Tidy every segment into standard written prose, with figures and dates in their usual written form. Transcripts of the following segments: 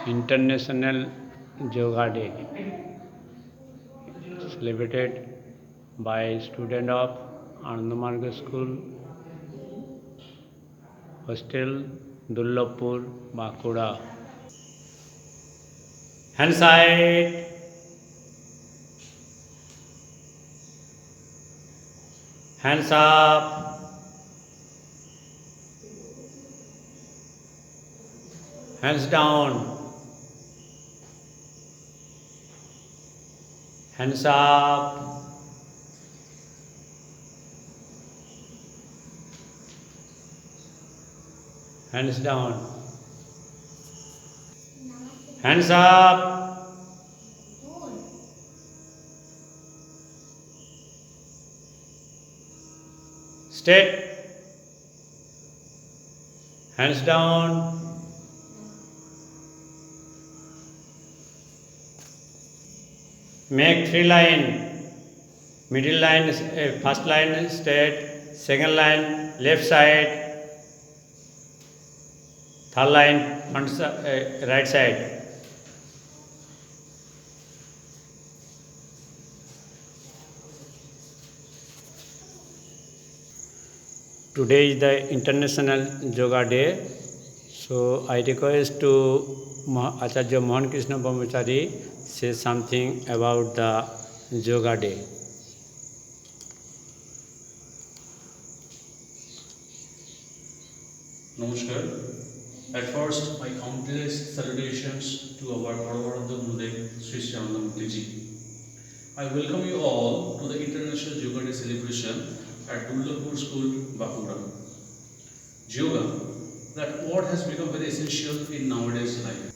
International Yoga Day celebrated by student of Anandamarg School Hostel Dullapur Bakuda. Hand side, hands up, hands down, hands up, hands down, hands up, straight, hands down, make 3 line, middle line, first line straight, second line left side, third line front right side. Today is the International Yoga Day, so I request to Acharya Mohan Krishna Brahmachari say something about the Yoga Day. Namaskar. At first, my countless salutations to our Paramaranda Gurudev, Sri Sri Anandamurti Ji. I welcome you all to the International Yoga Day celebration at Dullapur School, Bakuda. Yoga, that word has become very essential in nowadays life.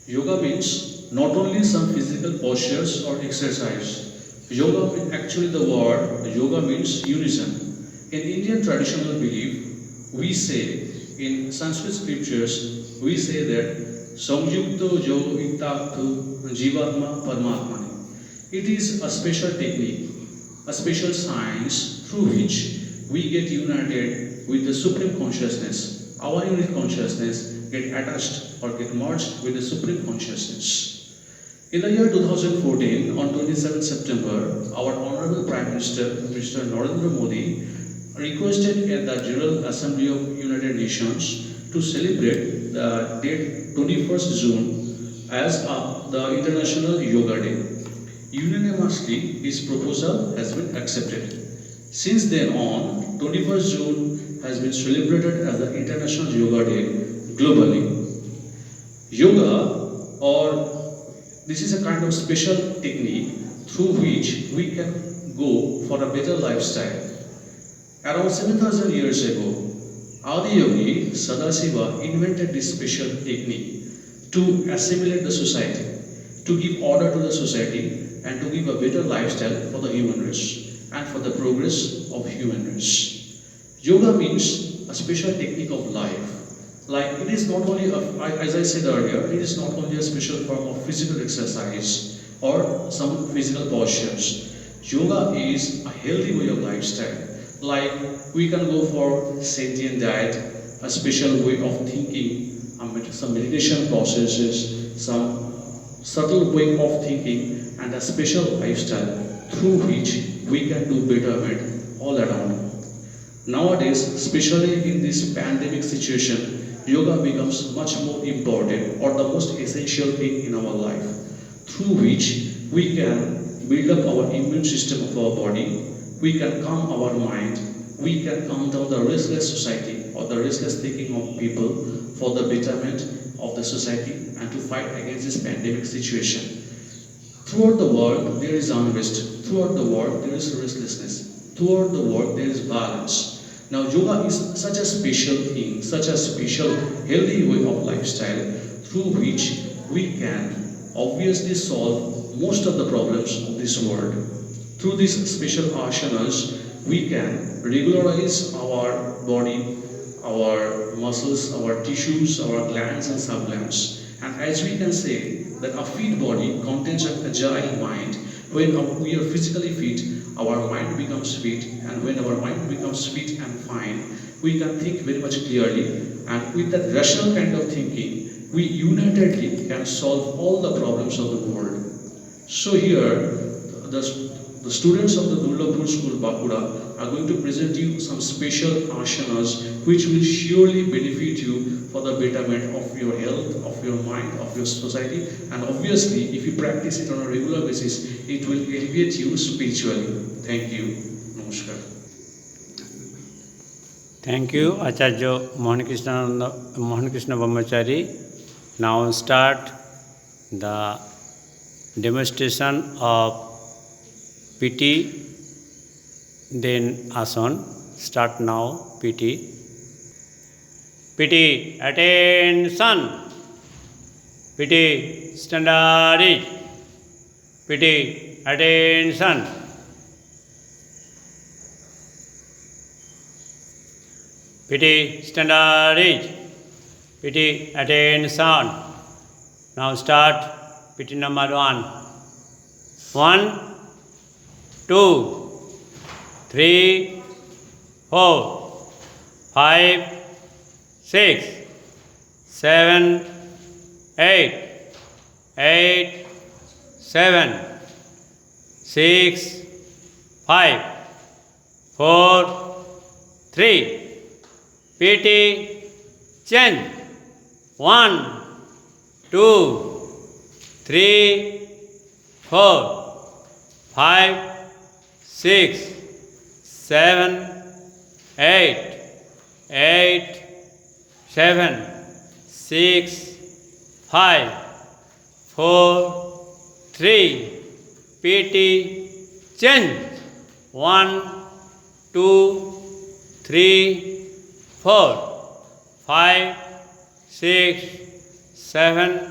Yoga means not only some physical postures or exercise. Yoga, actually the word yoga means unison. In Indian traditional belief, we say, in Sanskrit scriptures, we say that Samyukto Jo Iktaktu Jivatma Paramatmani. It is a special technique, a special science through which we get united with the Supreme Consciousness. Our unit consciousness get attached or get merged with the Supreme Consciousness. In the year 2014, on 27 September, our Honorable Prime Minister, Mr. Narendra Modi, requested at the General Assembly of United Nations to celebrate the date 21st June as the International Yoga Day. Unanimously, his proposal has been accepted. Since then on, 21st June has been celebrated as the International Yoga Day globally. Yoga, or this is a kind of special technique through which we can go for a better lifestyle. Around 7,000 years ago, Adiyogi Sadasiva invented this special technique to assimilate the society, to give order to the society, and to give a better lifestyle for the human race and for the progress of human race. Yoga means a special technique of life. Like it is not only, as I said earlier, it is not only a special form of physical exercise or some physical postures. Yoga is a healthy way of lifestyle. Like we can go for sentient diet, a special way of thinking, some meditation processes, some subtle way of thinking, and a special lifestyle through which we can do betterment all around. Nowadays, especially in this pandemic situation, yoga becomes much more important or the most essential thing in our life, through which we can build up our immune system of our body, we can calm our mind, we can calm down the restless society or the restless thinking of people for the betterment of the society and to fight against this pandemic situation. Throughout the world, there is unrest. Throughout the world, there is restlessness. Throughout the world, there is balance. Now, yoga is such a special thing, such a special healthy way of lifestyle through which we can obviously solve most of the problems of this world. Through these special asanas, we can regularize our body, our muscles, our tissues, our glands and subglands. And as we can say that a fit body contains an agile mind, When we are physically fit, our mind becomes fit, and when our mind becomes fit and fine, we can think very much clearly, and with that rational kind of thinking, we unitedly can solve all the problems of the world. So here, the, the students of the Durlapur School Bakura are going to present you some special asanas which will surely benefit you for the betterment of your health, of your mind, of your society, and obviously if you practice it on a regular basis, it will elevate you spiritually. Thank you. Namaskar. Thank you, Acharya Mohan Krishna Brahmachari. Now start the demonstration of PT, then Asan. Start now, PT. PT, attention. PT, standard. PT, attention. PT, standard. PT, attention. Now start PT number 1. 1, 2, 3, 4, 5, 6, 7, 8, 8, 7, 6, 5, 4, 3. PT, change. 1, 2, 3, 4, 5, 6, 7, 8, 8, 7, 6, 5, 4, 3. PT, change. 1, 2, 3, 4, 5, 6, 7,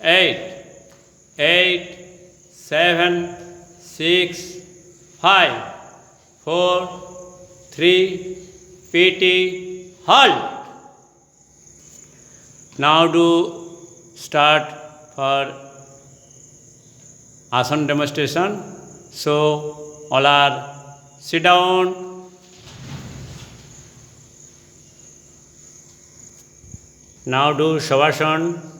8, 8, 7, 6, 5, 4, 3. PT, halt. Now do start for Asana demonstration. So all are sit down. Now do Shavasana.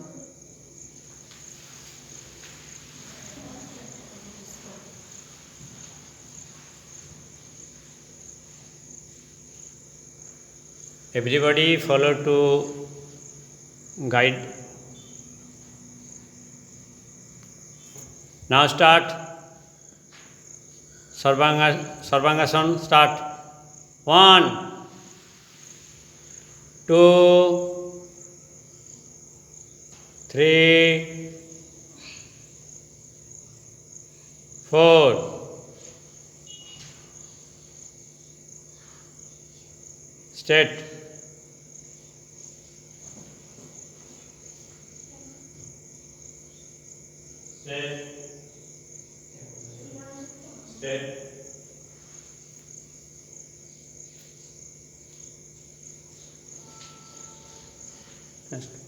Everybody follow to guide. Now start Sarvangasana. Start. 1, 2, 3, 4. Straight. Straight. Straight.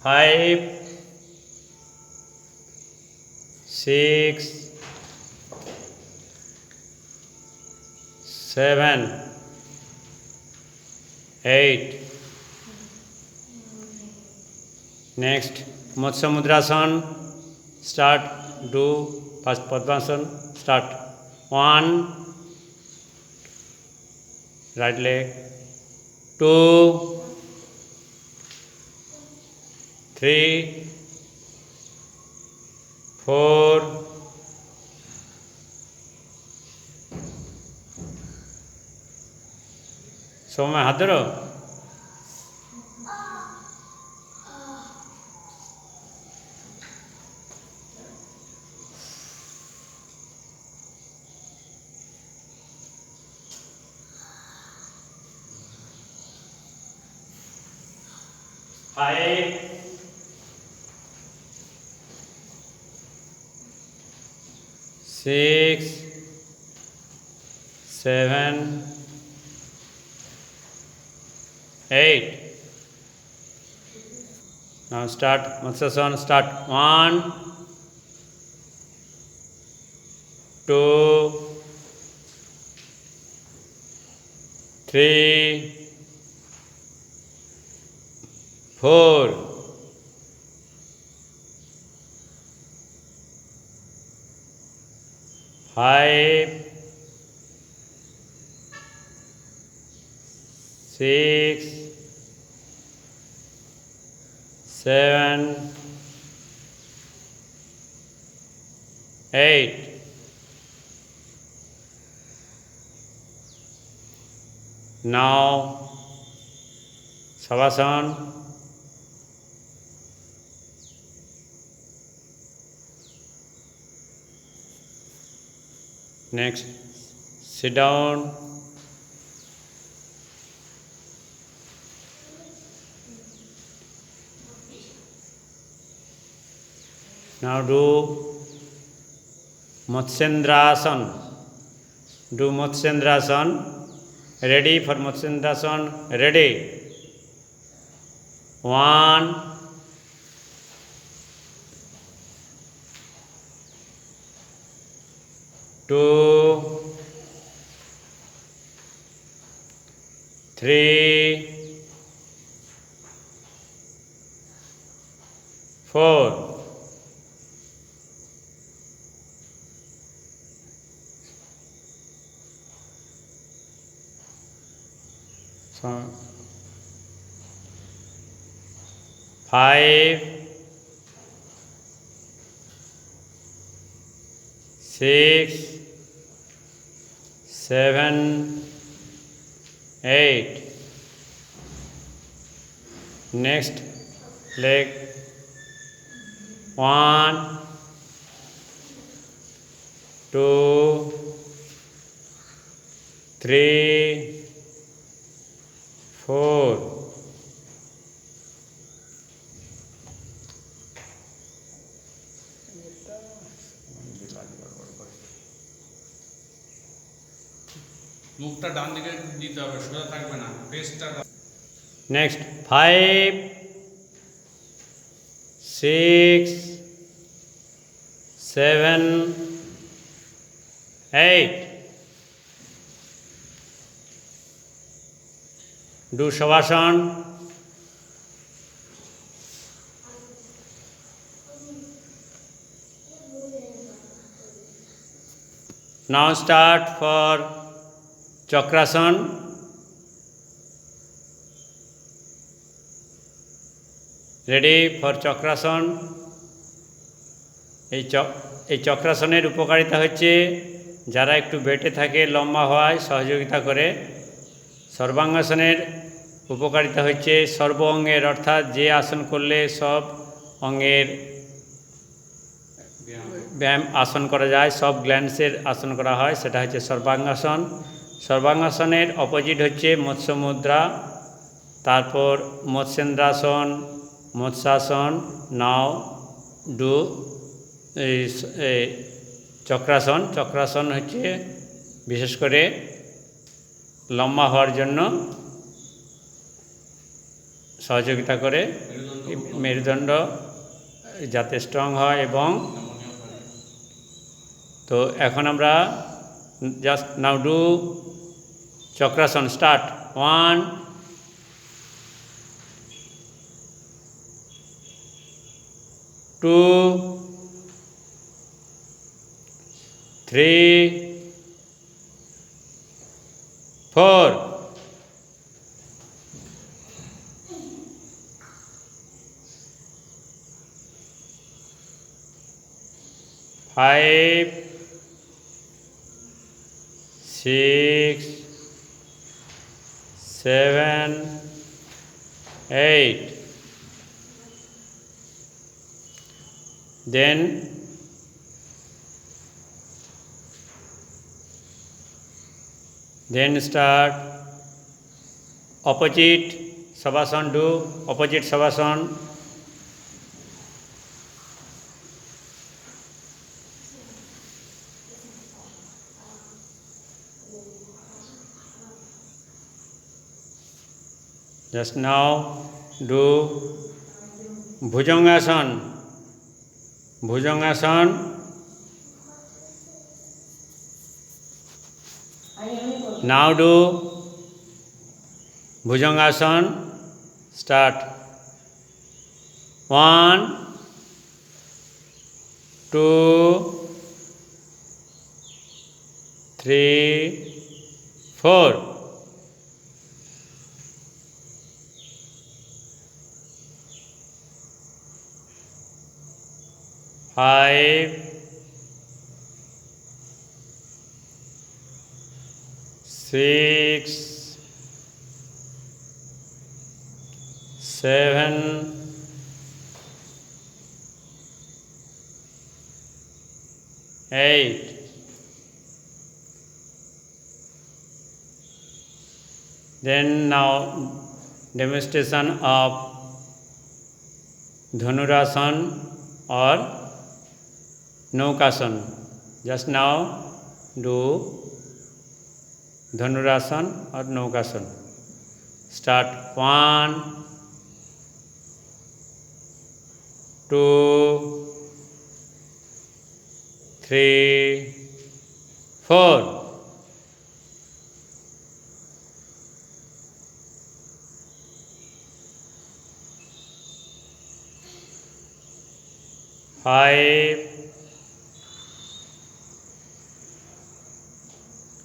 5, 6, 7, 8. Next, Matsya Mudrasana. Start. Do first Padmasana. Start. 1, right leg. 2, 3, 4, সময় হাত ধরো। 5, 6, 7, 8. Now start Matsasana. Start. 1, 2, 3, 4, 5, 6, 7, 8. Now, Savasana. Next, sit down. Now do Matsyendrasana. Do Matsyendrasana. Ready for Matsyendrasana? Ready. 1, 2, 3, 4. So, 5, 6, 7, 8. Next leg. 1, 2, 3, 4. মুখটা ডান দিকে দিতে হবে, সোজা থাকবে না, পেজটা। Next 5, 6, 7, 8. Do Shavasana. Now start for Chakrasana. Ready for Chakrasana. এই চক্রাসনের উপকারিতা হচ্ছে যারা একটু বেটে থাকে লম্বা হওয়ায় সহযোগিতা করে। সর্বাঙ্গাসনের উপকারিতা হচ্ছে সর্ব অঙ্গের, অর্থাৎ যে আসন করলে সব অঙ্গের ব্যায়াম আসন করা যায়, সব গ্ল্যান্ডসের আসন করা হয়, সেটা হচ্ছে সর্বাঙ্গাসন। সর্বাঙ্গাসনের অপোজিট হচ্ছে মৎস্য মুদ্রা, তারপর মৎস্যেন্দ্রাসন, মৎস্যাসন। নাও ডু চক্রাসন। চক্রাসন হচ্ছে বিশেষ করে লম্বা হওয়ার জন্য সহযোগিতা করে, মেরুদণ্ড যাতে স্ট্রং হয়। এবং তো এখন আমরা just now do chakrasana. Start. 1, 2, 3, 4. 5, 6, 7, 8. Then start opposite Savasana. Do opposite Savasana. Just now do Bhujangasana. Bhujangasana. Now do Bhujangasana. Start. 1, 2, 3, 4. 5, 6, 7, 8. Then now demonstration of Dhanurasana or Naukasana. Just now do Dhanurasana or Naukasana. Start. 1, 2, 3, 4. 5,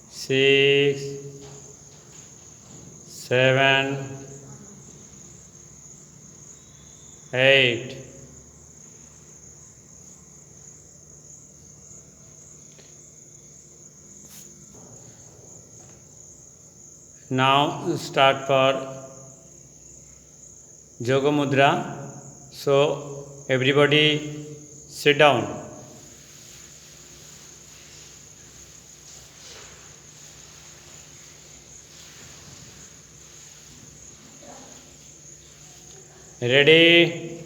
6, 7, 8. Now start for Yoga Mudra. So everybody sit down. Ready?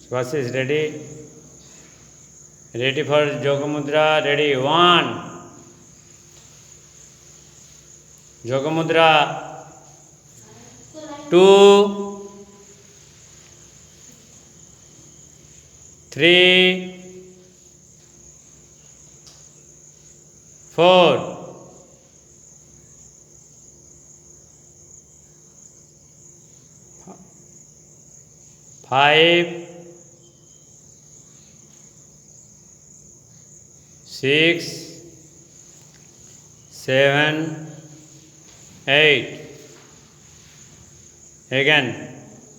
Swasi is ready. Ready for Yoga Mudra. Ready. 1. Yoga Mudra. 2, 3, 4. 5, 6, 7, 8. Again,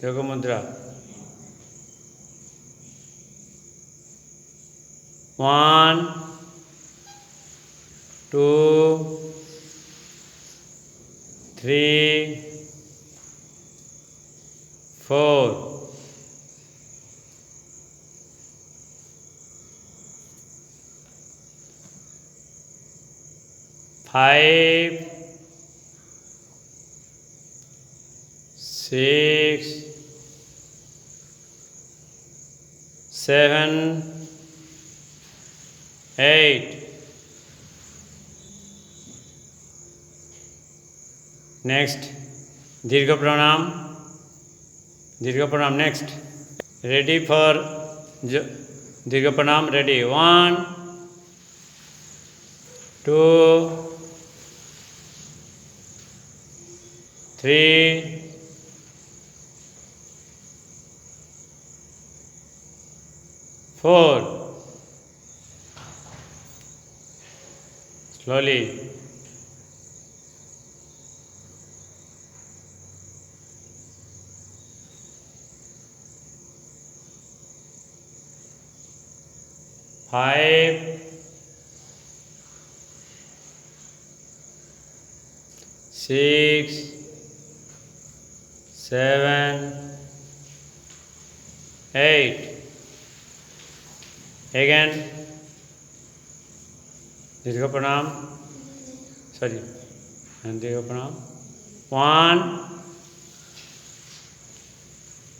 Yoga Mudra. 1, 2, 3, 4. 5, 6, 7, 8. Next, Dirgha Pranam. Dirgha Pranam next. Ready for Dirgha Pranam? Ready. 1, 2, 3, 4. Slowly. 5, 6, 7, 8. Again, Dirgha Pranam. Sorry, and Dirgha Pranam. 1,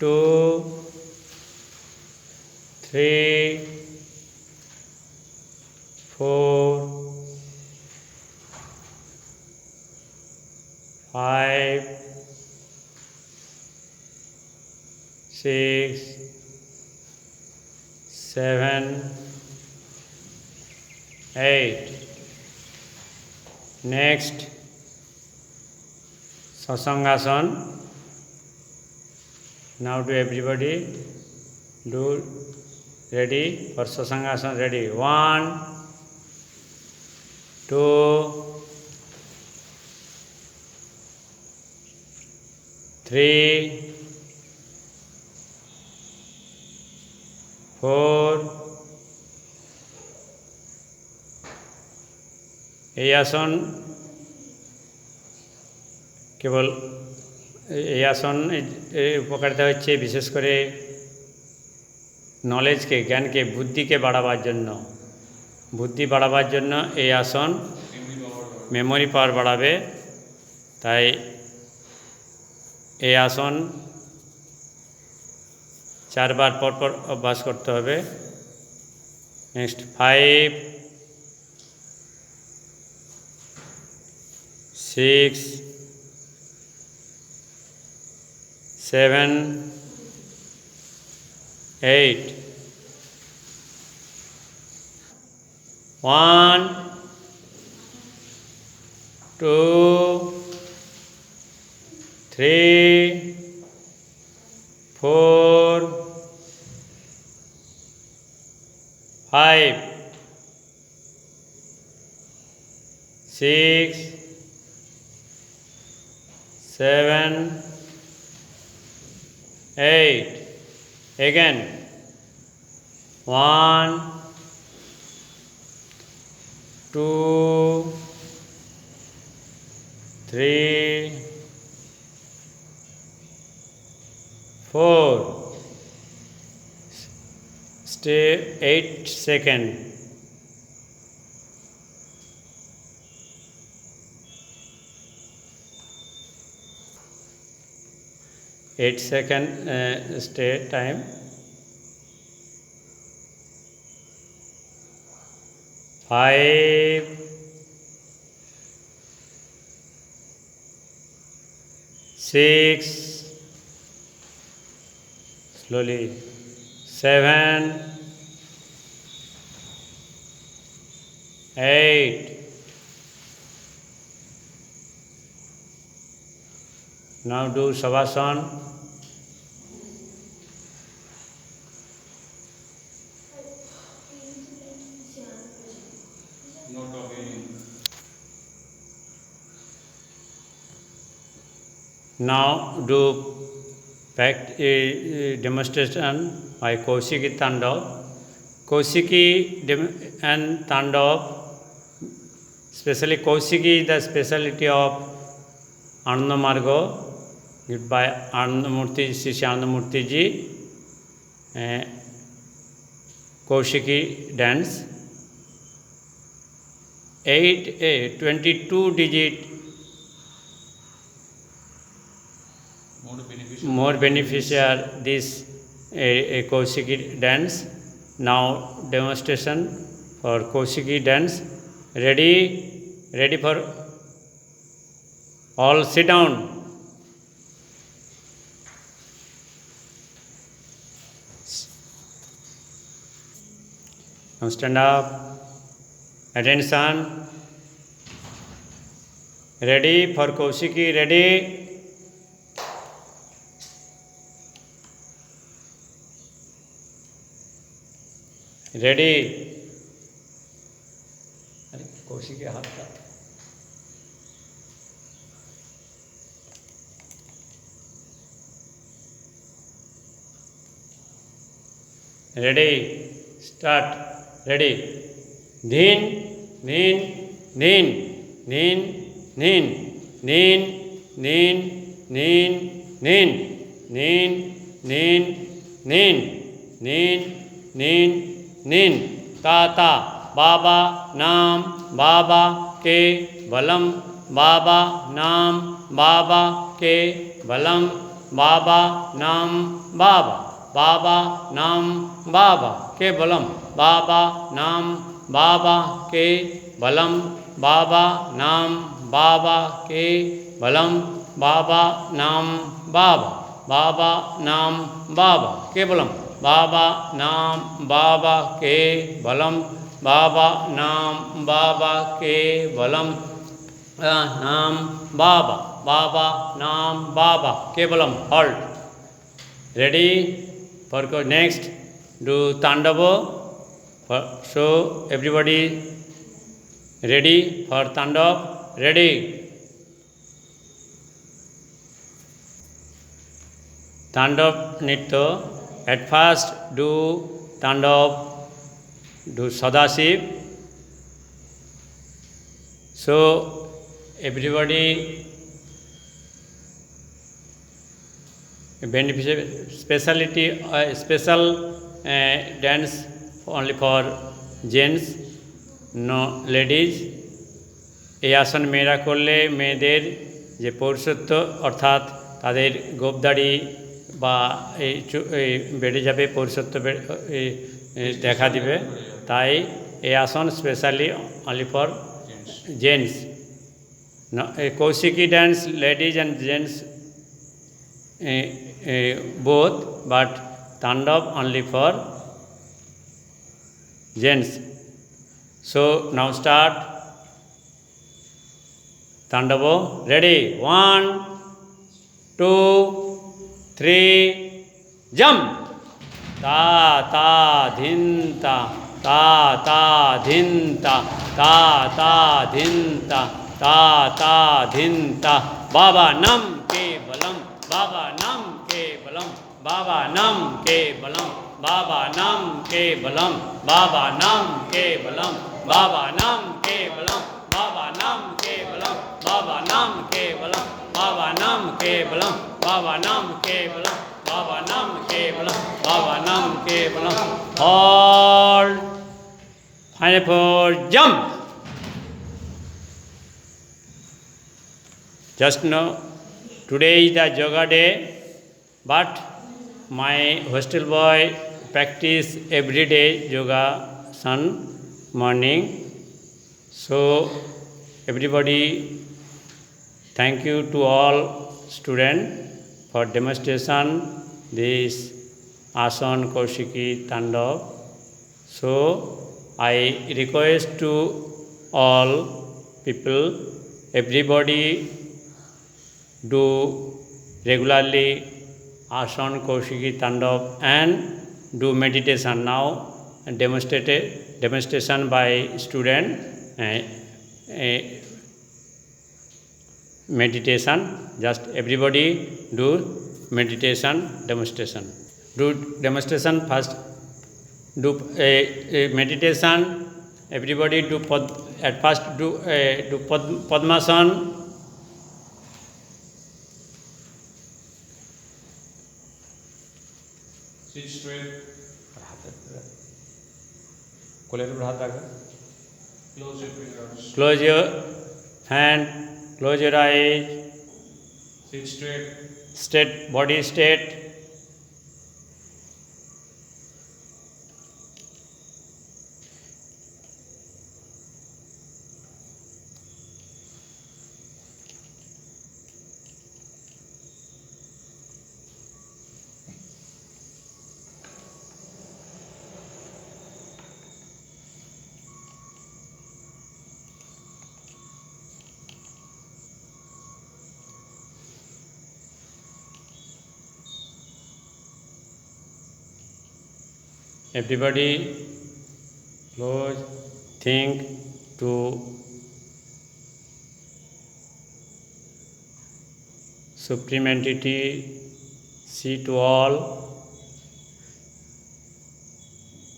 2, 3, 4, 5, 6, 7, 8. Next, Sasangasan. Now do everybody do ready for Sasangasan. Ready? 1, 2, 3, 4. এই আসন কেবল এই আসন উপকারিতা হচ্ছে বিশেষ করে নলেজকে, জ্ঞানকে, বুদ্ধিকে বাড়াবার জন্য। বুদ্ধি বাড়াবার জন্য এই আসন মেমোরি পাওয়ার বাড়াবে। তাই এই আসন 4 বার পর পর অভ্যাস করতে হবে। Next 5, 6, 7, 8. 1, 2, 3, 4, 5, 6, 7, 8. Again. 1, 2, 3, 4. Stay 8 seconds. Stay time. 5, 6, slowly, 7, 8. Now do Savasana. Now do demonstration by Kaushiki Tandav. Kaushiki and Tandav, especially Kaushiki is the speciality of Ananda Marga, given by Anandamurti, Sri Anandamurti ji. Kaushiki dance. 22 digit more beneficial this Kaushiki dance. Now demonstration for Kaushiki dance. Ready for all, sit down. Now stand up. Attention. Ready for Kaushiki. Ready. Ready. अरे कौशिकी हाथ का ready start ready धीन नीन नीन नीन नीन नीन नीन नीन नीन नीन नीन नीन नीन नीन नीन ताता बाबा नाम बाबा के बलम बाबा नाम बाबा के बलम बाबा नाम बाबा बाबा नाम बाबा के बलम बाबा नाम बाबा के बलम बाबा नाम बाबा के बलम बाबा नाम बाबा बाबा नाम बाबा के बलम बाबा नाम बाबा के बलम बाबा नाम बाबा के बलम Nam Baba, Baba, Nam Baba, Kevalam, halt. Ready? For next, do Tandava. So everybody ready for Tandav? Ready? Tandav Nitya. At first do Tandav, do Sadashiv. So everybody speciality special dance only for gents, no ladies. এই আসন মেয়েরা করলে মেয়েদের যে পৌরুষত্ব অর্থাৎ তাদের গোপদাড়ি বা এই বেড়ে যাবে, পৌরুষত্ব দেখা দিবে, তাই এই আসন specially only for gents. No, Kaushiki dance ladies and gents both, but Tandav only for gents. So now start Tandavo. Ready? 1, 2, 3, jump. Ta ta dhin ta, ta ta dhin ta, ta ta dhin ta, ta ta dhin ta. Baba nam ke balam, Baba nam ke balam, Baba nam ke balam, Baba nam ke balam, Baba nam ke balam, Baba nam ke balam, Baba nam ke balam, Baba nam ke balam, Baba nam ke balam, Baba nam ke balam, Baba nam ke balam, Baba nam ke balam. All final for jump. Just know today is the yoga day, but my hostel boy practice every day yoga sun morning. So everybody, thank you to all students for demonstration this asan Kaushiki Tandav. So I request to all people, everybody do regularly asan Kaushiki Tandav and do meditation. Now demonstration by student meditation. Just everybody do meditation demonstration. Do demonstration first. Do meditation. Everybody do at first do Padmasan. Sit straight. Close Close your fingers. Close your hand. Close your eyes. Sit straight. Straight body straight. Everybody close, think to Supreme Entity, see to all,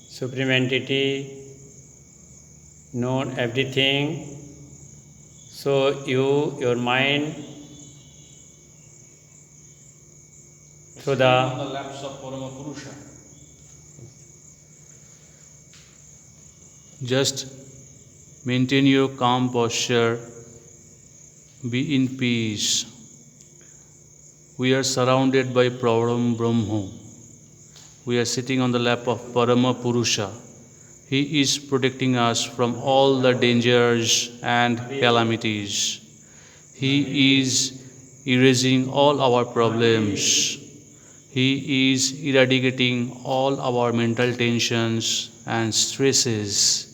Supreme Entity, know everything. So your mind, through the On the laps of Parama Purusha. Just maintain your calm posture. Be in peace. We are surrounded by Param Brahma. We are sitting on the lap of Parama Purusha. He is protecting us from all the dangers and calamities. He is erasing all our problems. He is eradicating all our mental tensions and stresses.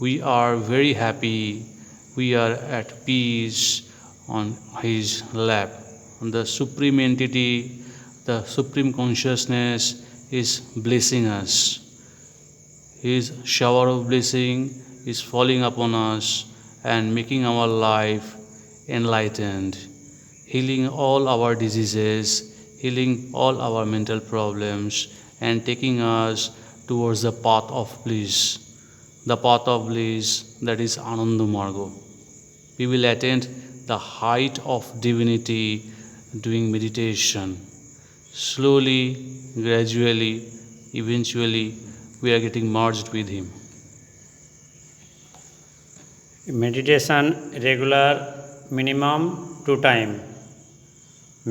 We are very happy. we are at peace on His lap. The Supreme Entity, the Supreme Consciousness is blessing us. His shower of blessing is falling upon us and making our life enlightened, healing all our diseases, healing all our mental problems, and taking us towards the path of bliss. The path of bliss, that is Ananda Marga. We will attain the height of divinity doing meditation. Slowly, gradually, eventually, we are getting merged with Him. Meditation regular minimum 2 time,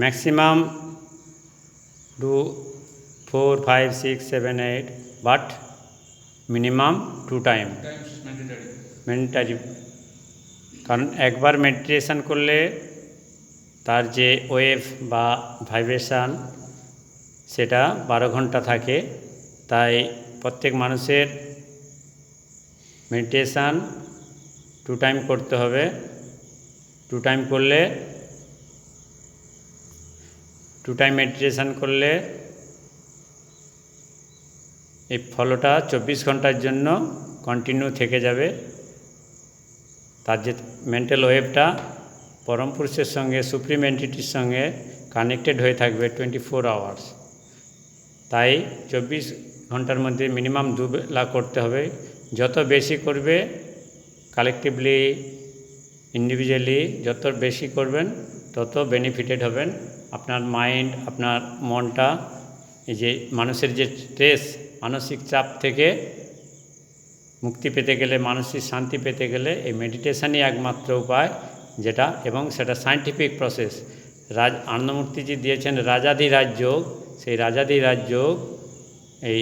maximum do 4, 5, 6, 7, 8, but minimum 2 time meditative. কারণ একবার meditation করলে তার যে wave বা vibration সেটা 12 ঘন্টা থাকে, তাই প্রত্যেক মানুষের মেডিটেশান 2 টাইম করতে হবে। 2 টাইম করলে 2 টাইম মেডিটেশান করলে এই ফলোটা 24 ঘন্টার জন্য কন্টিনিউ থেকে যাবে। তার যে মেন্টাল ওয়েভটা পরম পুরুষের সঙ্গে, সুপ্রিম এন্টিটির সঙ্গে কানেক্টেড হয়ে থাকবে 24 আওয়ার্স। তাই 24 ঘন্টার মধ্যে মিনিমাম 2 বেলা করতে হবে। যত বেশি করবে কালেকটিভলি, ইন্ডিভিজুয়ালি যত বেশি করবেন তত বেনিফিটেড হবেন। আপনার মাইন্ড, আপনার মনটা, এই যে মানুষের যে স্ট্রেস, মানসিক চাপ থেকে মুক্তি পেতে গেলে, মানসিক শান্তি পেতে গেলে এই মেডিটেশানই একমাত্র উপায়, যেটা এবং সেটা সায়েন্টিফিক প্রসেস। আনন্দমূর্তিজি দিয়েছেন রাজাধিরাজ যোগ, সেই রাজাধিরাজ যোগ এই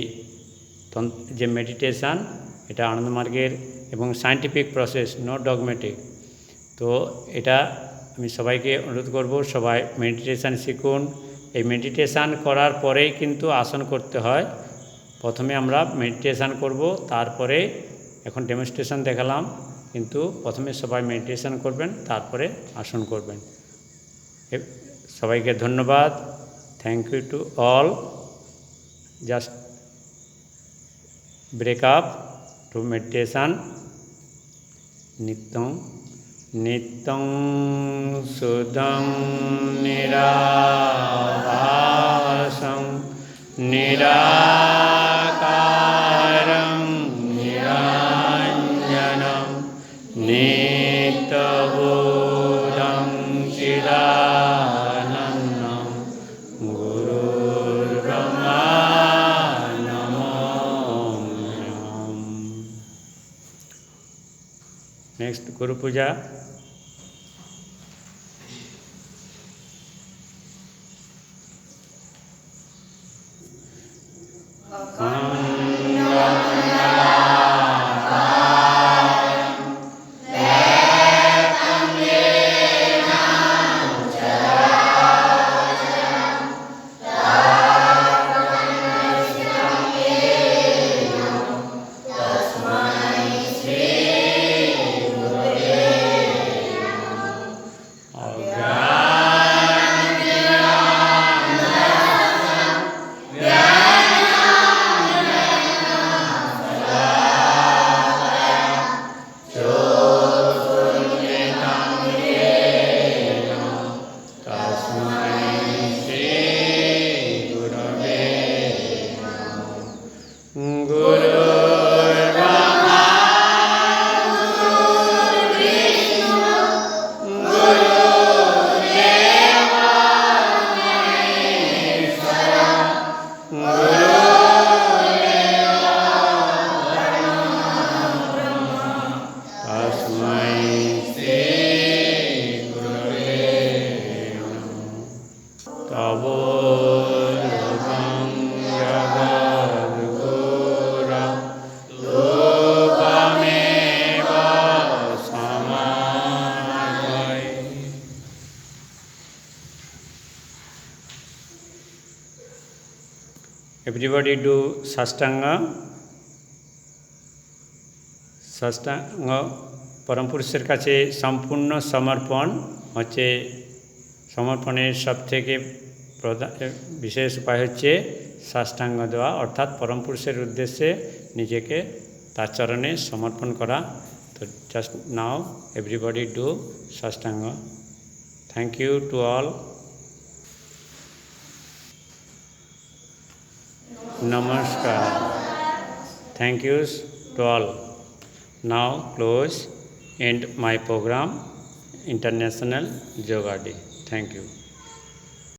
যে মেডিটেশান, এটা আনন্দমার্গের এবং সায়েন্টিফিক প্রসেস, নো ডগমেটিক। তো এটা আমি সবাইকে অনুরোধ করব, সবাই মেডিটেশান শিখুন। এই মেডিটেশান করার পরেই কিন্তু আসন করতে হয়। প্রথমে আমরা মেডিটেশান করব, তারপরে এখন ডেমনস্ট্রেশন দেখালাম, কিন্তু প্রথমে সবাই মেডিটেশান করবেন, তারপরে আসন করবেন। সবাইকে ধন্যবাদ। Thank you to all. Just break up to meditation. নিত্যং নিত্যং সুধং নিরাভাসং নিরাকারং নিরঞ্জনং নিত্যবোধং চিদানন্দং গুরুর্ব্রহ্মা নমোऽহং। Next guru puja. Everybody do Sastanga. Sastanga পরম পুরুষের কাছে সম্পূর্ণ সমর্পণ হচ্ছে, সমর্পণের সবথেকে বিশেষ উপায় হচ্ছে সাষ্টাঙ্গ দেওয়া, অর্থাৎ পরম পুরুষের উদ্দেশ্যে নিজেকে তার চরণে সমর্পণ করা। তো just now everybody do sashtanga. Thank you to all. নমস্কার। Thank yous to all. Now close end my program International Yoga Day. Thank you.